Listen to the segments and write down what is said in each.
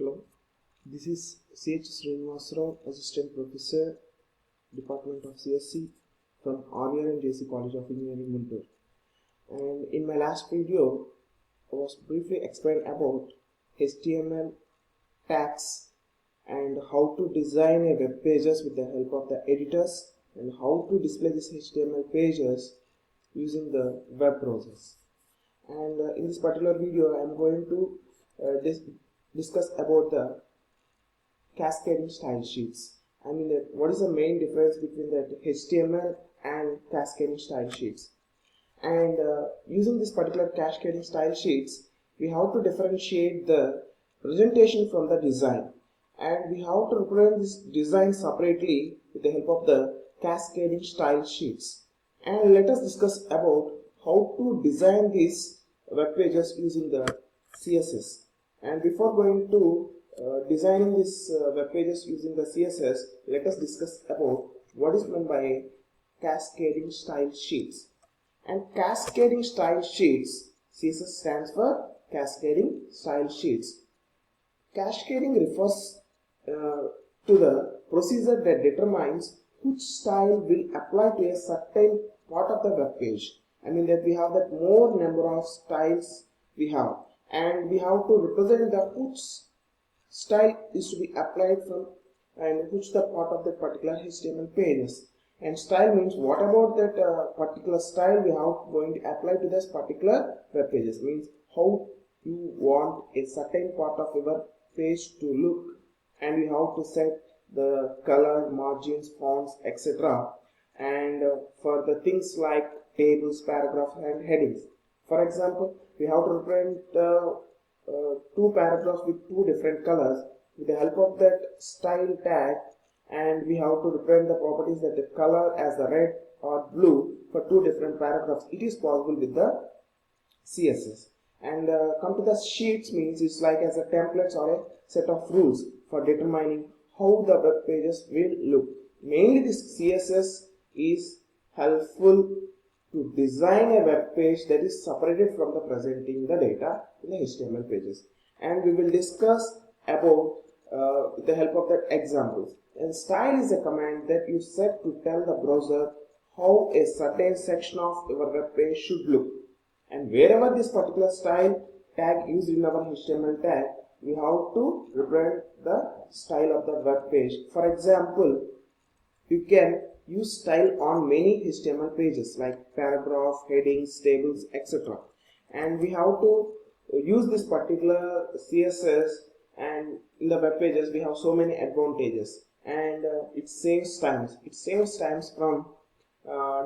Hello, this is CH Srinivasarao, Assistant Professor, Department of CSC from RR and JC College of Engineering, Guntur. And in my last video, I was briefly explained about HTML tags and how to design a web pages with the help of the editors and how to display these HTML pages using the web browsers. And in this particular video, I am going to discuss about the cascading style sheets. I mean, what is the main difference between the HTML and cascading style sheets? And using this particular cascading style sheets, we have to differentiate the presentation from the design, and we have to represent this design separately with the help of the cascading style sheets. And let us discuss about how to design these web pages using the CSS. And before going to designing these web pages using the CSS, let us discuss about what is meant by cascading style sheets. And cascading style sheets, CSS stands for cascading style sheets. Cascading refers to the procedure that determines which style will apply to a certain part of the web page. I mean that we have that more number of styles we have, and we have to represent the which style is to be applied from and which the part of that particular HTML pages. And style means what about that particular style we have going to apply to this particular web pages, means how you want a certain part of your page to look, and we have to set the color, margins, fonts, etc. And for the things like tables, paragraphs and headings, for example, we have to represent two paragraphs with two different colors with the help of that style tag, and we have to represent the properties that the color as the red or blue for two different paragraphs. It is possible with the CSS. And come to the sheets, means it's like as a templates or a set of rules for determining how the web pages will look. Mainly this CSS is helpful to design a web page that is separated from the presenting the data in the HTML pages. And we will discuss about with the help of that examples. And style is a command that you set to tell the browser how a certain section of your web page should look. And wherever this particular style tag used in our HTML tag, we have to represent the style of the web page. For example, you can use style on many HTML pages like paragraph, headings, tables, etc. And we have to use this particular CSS, and in the web pages we have so many advantages, and it saves times. It saves times from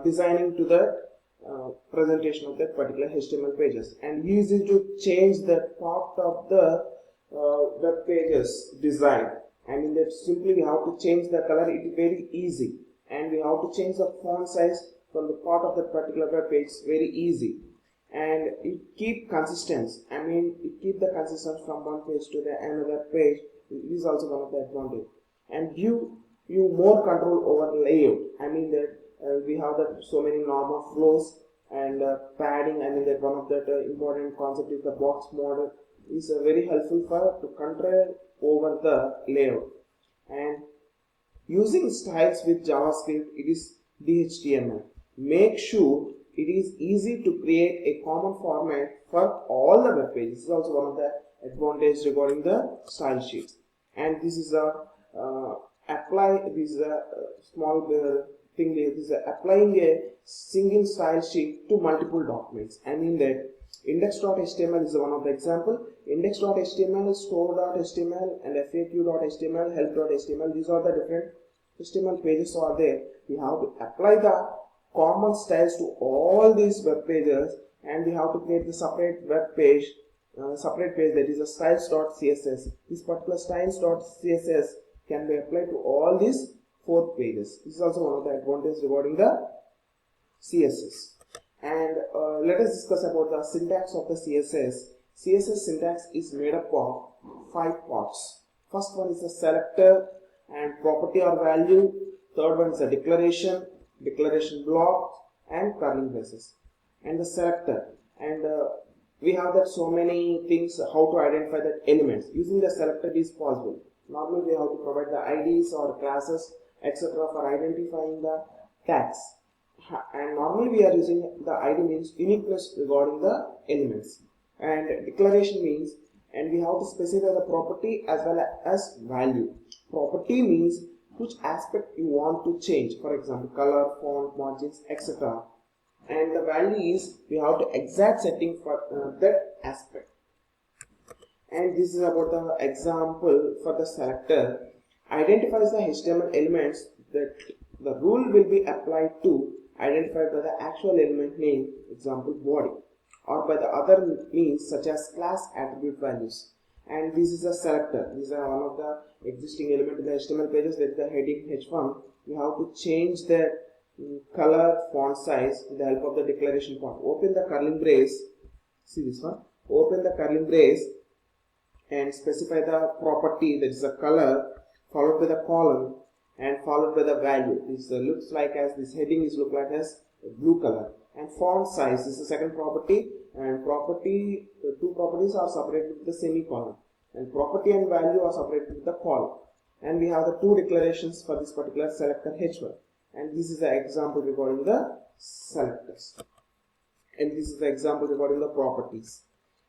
designing to the presentation of that particular HTML pages, and use it to change the part of the web pages design. I mean that simply we have to change the color. It is very easy, and we have to change the font size from the part of that particular web page, very easy. And it keep consistency. I mean it keep the consistency from one page to the another page. It is also one of the advantage, and give you more control over layout. I mean that we have that so many normal flows and padding. I mean that one of that important concept is the box model is very helpful for to control over the layout. And using styles with JavaScript, it is DHTML. Make sure it is easy to create a common format for all the web pages. This is also one of the advantages regarding the style sheets. And this is a small thing. This is applying a single style sheet to multiple documents. I mean that index.html is one of the example. Index.html, store.html, and faq.html, help.html. These are the different HTML pages are there. We have to apply the common styles to all these web pages, and we have to create the separate web page, separate page, that is a styles.css. This particular styles.css can be applied to all these 4 pages. This is also one of the advantages regarding the CSS. And let us discuss about the syntax of the CSS. CSS syntax is made up of 5 parts. First one is the selector and property or value. Third one is the declaration block, and curly braces. And the selector, and we have that so many things how to identify that elements. Using the selector is possible. Normally we have to provide the IDs or classes etc. for identifying the tags. And normally we are using the ID means uniqueness regarding the elements, and declaration means, and we have to specify the property as well as value. Property means which aspect you want to change, for example color, font, margins, etc. And the value is we have to exact setting for that aspect. And this is about the example for the selector. Identifies the HTML elements that the rule will be applied to, identified by the actual element name, example body, or by the other means such as class attribute values. And this is a selector. These are one of the existing element in the HTML pages. That is the heading H1. We have to change the color, font size with the help of the declaration part. Open the curling brace. See this one. Open the curling brace and specify the property, that is the color, followed by the column and followed by the value. This looks like as this heading is look like as blue color. And font size is the second property, and property, the two properties are separated with the semicolon, and property and value are separated with the column. And we have the two declarations for this particular selector H1, and this is the example regarding the selectors, and this is the example regarding the properties.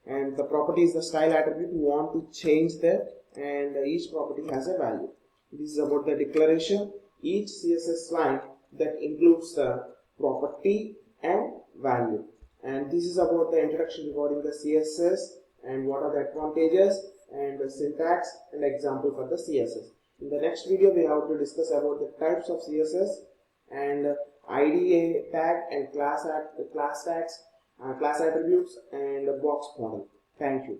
And the property is the style attribute. We want to change that, and each property has a value. This is about the declaration. Each CSS line that includes the property and value. And this is about the introduction regarding the CSS and what are the advantages and the syntax and example for the CSS. In the next video we have to discuss about the types of CSS and ID tag and class tags, class attributes and box model. Thank you.